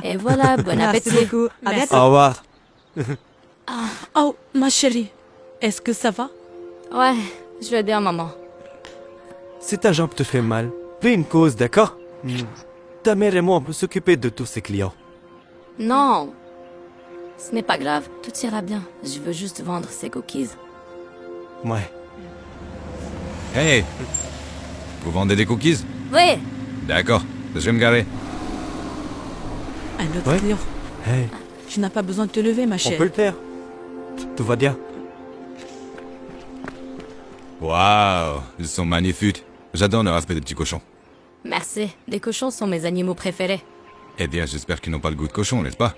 Et voilà, bon Merci appétit. beaucoup. À Merci. bientôt. Au revoir. Oh, ma chérie. Est-ce que ça va? Ouais, je vais bien, maman. Si ta jambe te fait mal, fais une pause, d'accord? Ta mère et moi, on peut s'occuper de tous ces clients. Non. Ce n'est pas grave, tout ira bien. Je veux juste vendre ces cookies. Ouais. Hey! Vous vendez des cookies? Oui, D'accord, je vais me garer. Un autre Ouais. client. Hey, Tu n'as pas besoin de te lever, ma on chérie. peut le faire. Tout va bien. Waouh, ils sont magnifiques. J'adore leur aspect des petits cochons. merci. Les cochons sont mes animaux préférés. Eh bien, j'espère qu'ils n'ont pas le goût de cochon, n'est-ce pas?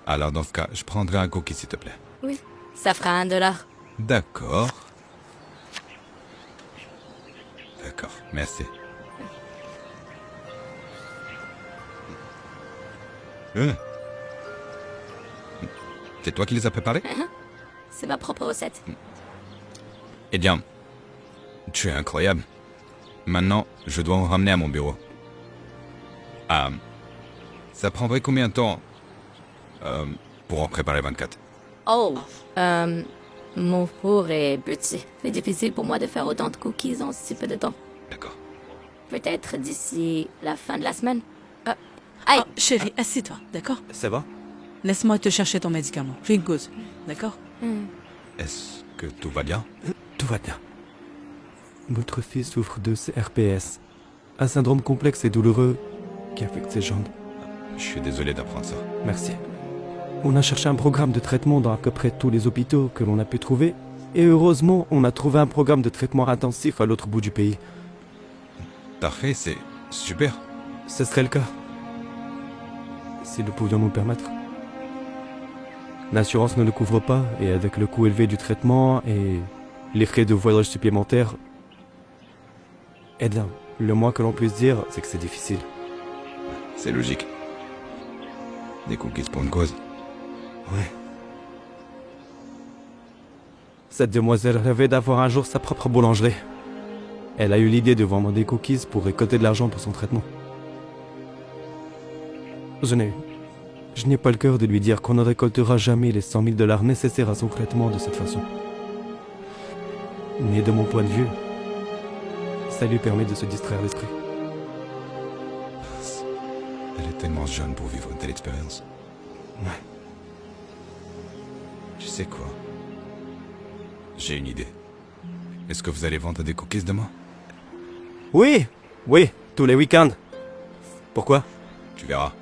Alors, dans ce cas, je prendrai un cookie, s'il te plaît. Oui, ça fera $1. D'accord. D'accord, merci. C'est toi qui les as préparés? C'est ma propre recette. Eh bien, tu es incroyable. Maintenant, je dois en ramener à mon bureau. Ah, ça prendrait combien de temps pour en préparer 24? Oh, mon four est petit. C'est difficile pour moi de faire autant de cookies en si peu de temps. D'accord. Peut-être d'ici la fin de la semaine. Aïe, Oh, chérie, assieds-toi, d'accord? Ça va? Laisse-moi te chercher ton médicament. Fais une cause, d'accord? Est-ce que tout va bien? Tout va bien. Notre fils souffre de CRPS, un syndrome complexe et douloureux qui affecte ses jambes. Je suis désolé d'apprendre ça. Merci. On a cherché un programme de traitement dans à peu près tous les hôpitaux que l'on a pu trouver, et heureusement, on a trouvé un programme de traitement intensif à l'autre bout du pays. Parfait, c'est super. Ce serait le cas. Si nous pouvions nous permettre. L'assurance ne le couvre pas, et avec le coût élevé du traitement et les frais de voyage supplémentaires, eh bien, le moins que l'on puisse dire, c'est que c'est difficile. C'est logique. Des cookies pour une cause. Ouais. Cette demoiselle rêvait d'avoir un jour sa propre boulangerie. Elle a eu l'idée de vendre des cookies pour récolter de l'argent pour son traitement. Je n'ai pas le cœur de lui dire qu'on ne récoltera jamais les $100 000 nécessaires à son traitement de cette façon. Mais de mon point de vue, ça lui permet de se distraire l'esprit. Elle est tellement jeune pour vivre une telle expérience. Ouais. Tu sais quoi? J'ai une idée. Est-ce que vous allez vendre des cookies demain? Oui, tous les week-ends. Pourquoi? Tu verras.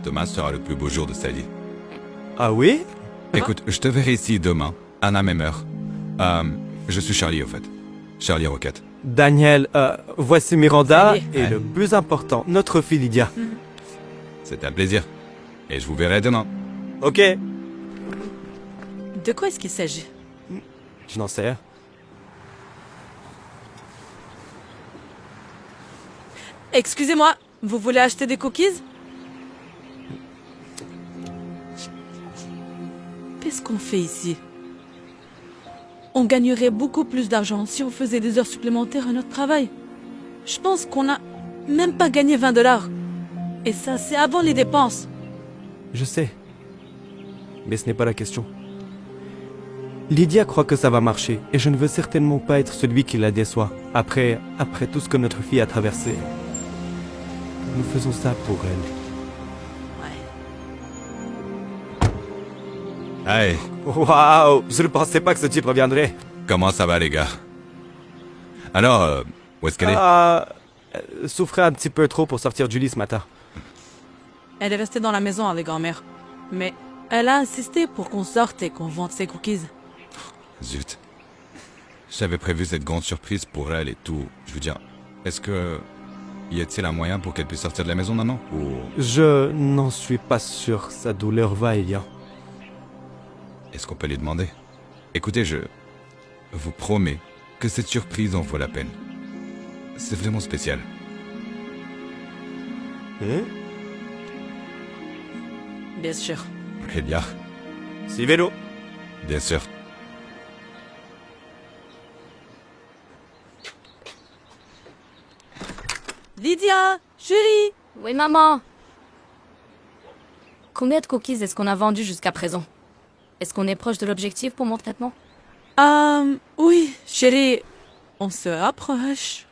Demain sera le plus beau jour de sa vie. Ah oui? Écoute, je te verrai ici demain, à la même heure. Je suis Charlie, au fait. Charlie Rocket. Daniel, voici Miranda Salut. et le plus important, notre fille Lydia. C'était un plaisir. Et je vous verrai demain. Ok. De quoi est-ce qu'il s'agit? Je n'en sais rien. Excusez-moi, vous voulez acheter des cookies? Qu'est-ce qu'on fait ici? On gagnerait beaucoup plus d'argent si on faisait des heures supplémentaires à notre travail. Je pense qu'on n'a même pas gagné $20. Et ça, c'est avant les dépenses. Je sais. Mais ce n'est pas la question. Lydia croit que ça va marcher et je ne veux certainement pas être celui qui la déçoit. Après tout ce que notre fille a traversé. Nous faisons ça pour elle. Hey, Waouh, je ne pensais pas que ce type reviendrait. comment ça va les gars? Alors, où est-ce qu'elle est? Elle souffrait un petit peu trop pour sortir du lit ce matin. Elle est restée dans la maison avec grand-mère. Mais elle a insisté pour qu'on sorte et qu'on vende ses cookies. Zut. J'avais prévu cette grande surprise pour elle et tout. Je veux dire, est-ce que... Y a-t-il un moyen pour qu'elle puisse sortir de la maison maintenant? Ou... Je n'en suis pas sûr, sa douleur va et vient. Est-ce qu'on peut lui demander? Écoutez, je vous promets que cette surprise en vaut la peine. C'est vraiment spécial. Hein? Bien sûr. Eh bien, Suivez-le. bien sûr. Lydia, chérie, Oui, maman. Combien de cookies est-ce qu'on a vendu jusqu'à présent? Est-ce qu'on est proche de l'objectif pour mon traitement? Oui, chérie. On se rapproche.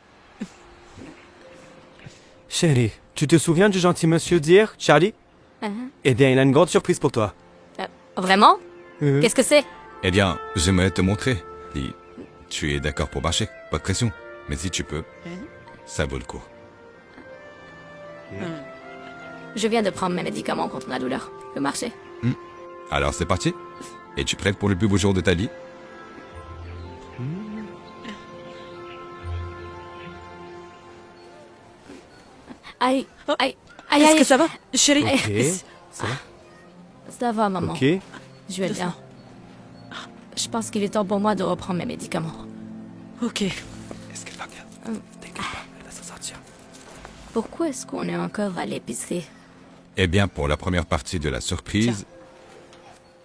Chérie, tu te souviens du gentil monsieur d'hier, Charlie? Eh bien, il a une grande surprise pour toi. Vraiment? Euh, Qu'est-ce que c'est? Eh bien, j'aimerais te montrer. Et tu es d'accord pour marcher, pas de pression. Mais si tu peux, ça vaut le coup. Je viens de prendre mes médicaments contre la douleur. Je peux marcher. Alors c'est parti. Es-tu prête pour le plus beau jour de ta vie? Aïe, aïe, aïe, Est-ce aïe. que ça va, chérie? Ok, ça va. Ça va, maman. Ok. Je vais bien. Je pense qu'il est temps pour moi de reprendre mes médicaments. Ok. Est-ce qu'elle va bien? T'inquiète pas, elle va s'en sortir. Pourquoi est-ce qu'on est encore à l'épicerie? Eh bien, pour la première partie de la surprise,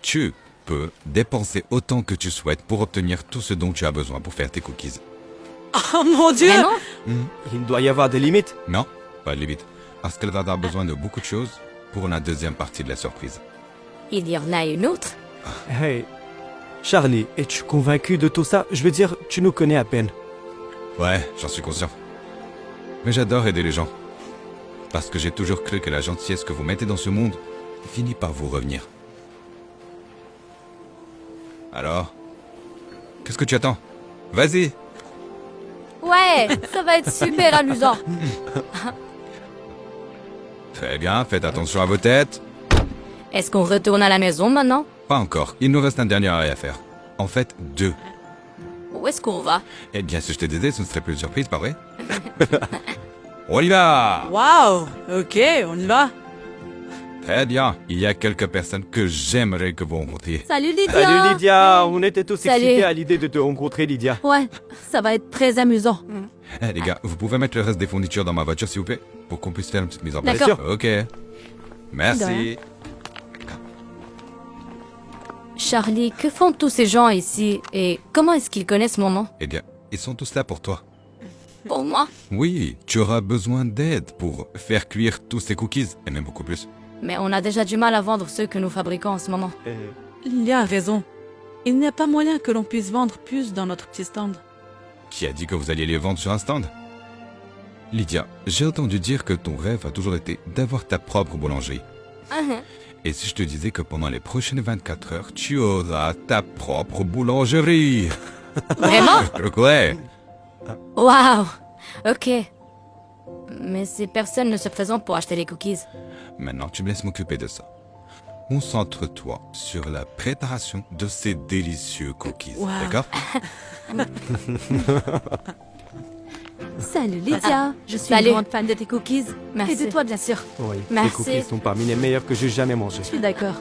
tu peux dépenser autant que tu souhaites pour obtenir tout ce dont tu as besoin pour faire tes cookies. Oh mon Dieu! Vraiment? Il doit y avoir des limites. Non, pas de limite. Parce qu'elle va avoir besoin de beaucoup de choses pour la deuxième partie de la surprise. Il y en a une autre? Hey, Charlie, es-tu convaincu de tout ça? Je veux dire, tu nous connais à peine. Ouais, j'en suis conscient. Mais j'adore aider les gens. Parce que j'ai toujours cru que la gentillesse que vous mettez dans ce monde finit par vous revenir. Alors, qu'est-ce que tu attends? Vas-y! Ouais, ça va être super amusant. Très bien, faites attention à vos têtes. Est-ce qu'on retourne à la maison maintenant? Pas encore, il nous reste un dernier arrêt à faire. En fait, 2. Où est-ce qu'on va? Eh bien, si je te disais, ce ne serait plus une surprise, pas vrai? On y va! Wow! Ok, on y va. Très bien, il y a quelques personnes que j'aimerais que vous rencontriez. Salut Lydia! Salut Lydia, on était tous Salut. excités à l'idée de te rencontrer, Lydia. Ouais, ça va être très amusant. Eh les gars, vous pouvez mettre le reste des fournitures dans ma voiture, s'il vous plaît? Pour qu'on puisse faire une petite mise en place. D'accord. Ok. De Merci. rien. Charlie, que font tous ces gens ici et comment est-ce qu'ils connaissent mon nom? Eh bien, ils sont tous là pour toi. Pour moi? Oui, tu auras besoin d'aide pour faire cuire tous ces cookies, et même beaucoup plus. Mais on a déjà du mal à vendre ceux que nous fabriquons en ce moment. Il y a raison. Il n'y a pas moyen que l'on puisse vendre plus dans notre petit stand. Qui a dit que vous alliez les vendre sur un stand? Lydia, j'ai entendu dire que ton rêve a toujours été d'avoir ta propre boulangerie. Et si je te disais que pendant les prochaines 24 heures, tu auras ta propre boulangerie? Vraiment? Ouais. Waouh! Ok. Mais ces personnes ne se présentent pour acheter les cookies. Maintenant, tu me laisses m'occuper de ça. Concentre-toi sur la préparation de ces délicieux cookies. Wow. D'accord? Salut Lydia, je suis Salut. une grande fan de tes cookies. Merci. Et de toi bien sûr. Oui, Merci. les cookies sont parmi les meilleurs que j'ai jamais mangés. Je suis d'accord.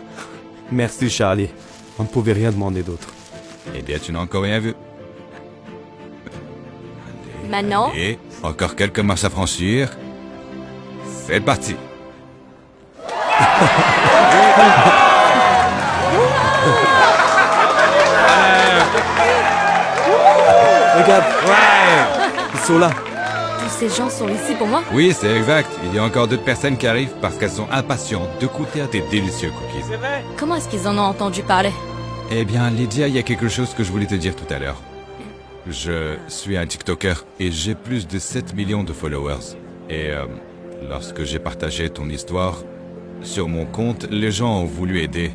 Merci Charlie. On ne pouvait rien demander d'autre. Eh bien, tu n'as encore rien vu. Maintenant, Et encore quelques marches à franchir. C'est parti. Regarde, Ouais! ils sont là. tous ces gens sont ici pour moi? Oui, c'est exact. Il y a encore d'autres personnes qui arrivent parce qu'elles sont impatientes de goûter à tes délicieux cookies. Comment est-ce qu'ils en ont entendu parler? Eh bien, Lydia, il y a quelque chose que je voulais te dire tout à l'heure. Je suis un TikToker et j'ai plus de 7 millions de followers. Et lorsque j'ai partagé ton histoire sur mon compte, les gens ont voulu aider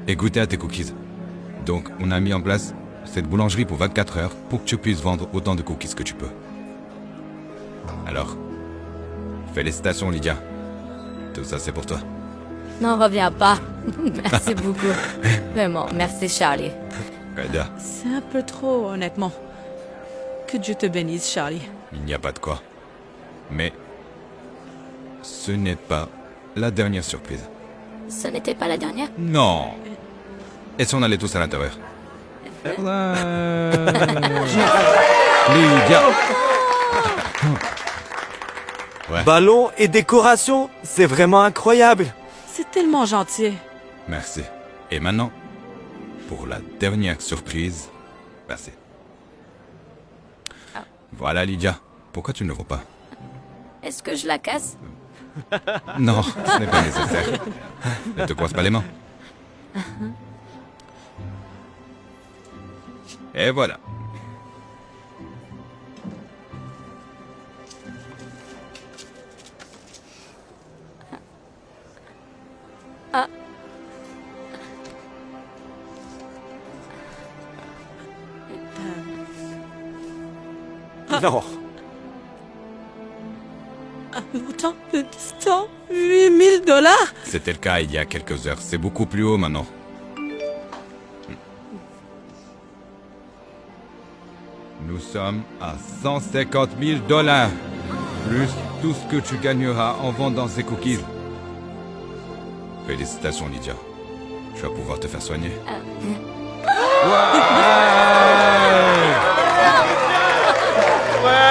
et goûter à tes cookies. Donc, on a mis en place cette boulangerie pour 24 heures pour que tu puisses vendre autant de cookies que tu peux. Alors, félicitations, Lydia. Tout ça, c'est pour toi. N'en reviens pas. Merci beaucoup. Vraiment, merci Charlie. Lydia, C'est un peu trop, honnêtement. Que Dieu te bénisse, Charlie. il n'y a pas de quoi. Mais ce n'est pas la dernière surprise. Ce n'était pas la dernière? Non. Et si on allait tous à l'intérieur? Lydia. Ouais, Ballons et décorations, c'est vraiment incroyable. C'est tellement gentil. merci. Et maintenant, pour la dernière surprise, merci. Voilà, Lydia. Pourquoi tu ne le vois pas? Est-ce que je la casse? Non, ce n'est pas nécessaire. Ne te coince pas les mains. Et voilà. Non. Autant de distance, 8 000 $. C'était le cas il y a quelques heures. C'est beaucoup plus haut maintenant. Nous sommes à 150 000 $. Plus tout ce que tu gagneras en vendant ces cookies. Félicitations, Lydia. Tu vas pouvoir te faire soigner.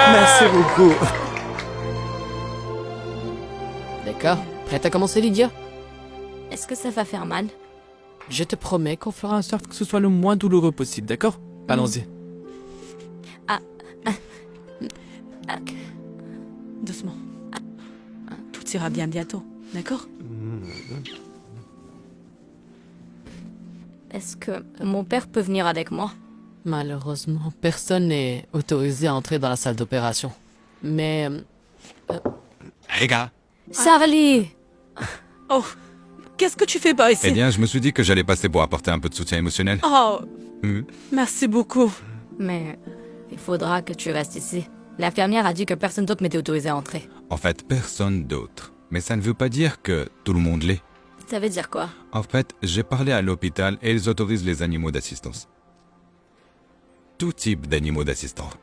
Merci beaucoup. D'accord. Prête à commencer, Lydia? Est-ce que ça va faire mal? Je te promets qu'on fera en sorte que ce soit le moins douloureux possible, d'accord? Allons-y. Doucement. Tout ira bien bientôt, d'accord? Est-ce que mon père peut venir avec moi? Malheureusement, personne n'est autorisé à entrer dans la salle d'opération. Mais... Les gars. Charlie! Oh, qu'est-ce que tu fais pas ici? Eh bien, je me suis dit que j'allais passer pour apporter un peu de soutien émotionnel. Oh, Hmm. merci beaucoup. Mais il faudra que tu restes ici. L'infirmière a dit que personne d'autre m'était autorisé à entrer. En fait, personne d'autre. Mais ça ne veut pas dire que tout le monde l'est. Ça veut dire quoi? En fait, j'ai parlé à l'hôpital et ils autorisent les animaux d'assistance. Tout type d'animaux d'assistance.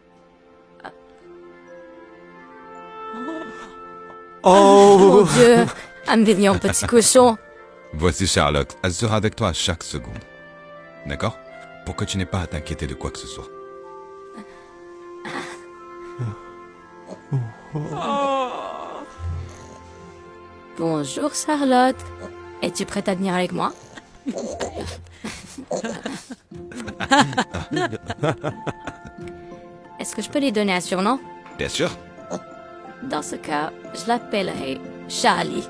Oh. Mon Dieu! Un mignon petit cochon! Voici Charlotte. Elle sera avec toi à chaque seconde. D'accord? Pour que tu n'aies pas à t'inquiéter de quoi que ce soit. Bonjour Charlotte. Es-tu prête à venir avec moi? Est-ce que je peux lui donner un surnom? Bien sûr. Dans ce cas, je l'appellerai Charlie.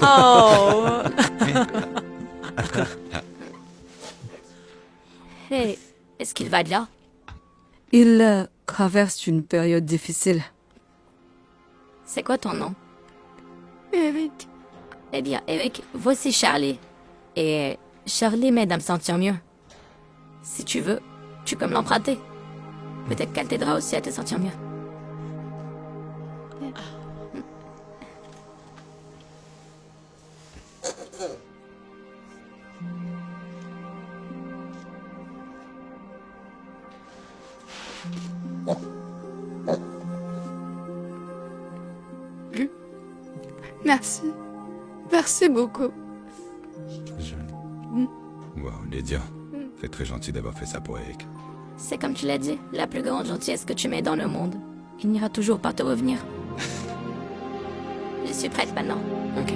Oh, Hey, est-ce qu'il va bien? Il traverse une période difficile. C'est quoi ton nom? Eric. Eh bien, Eric, voici Charlie. Et Charlie m'aide à me sentir mieux. Si tu veux, tu peux me l'emprunter. Peut-être qu'elle t'aidera aussi à te sentir mieux. Merci. Merci beaucoup. Wow, Lydia. C'est très gentil d'avoir fait ça pour Eric. C'est comme tu l'as dit, la plus grande gentillesse que tu mets dans le monde. Il n'ira toujours pas te revenir. Je suis prête maintenant. Ok.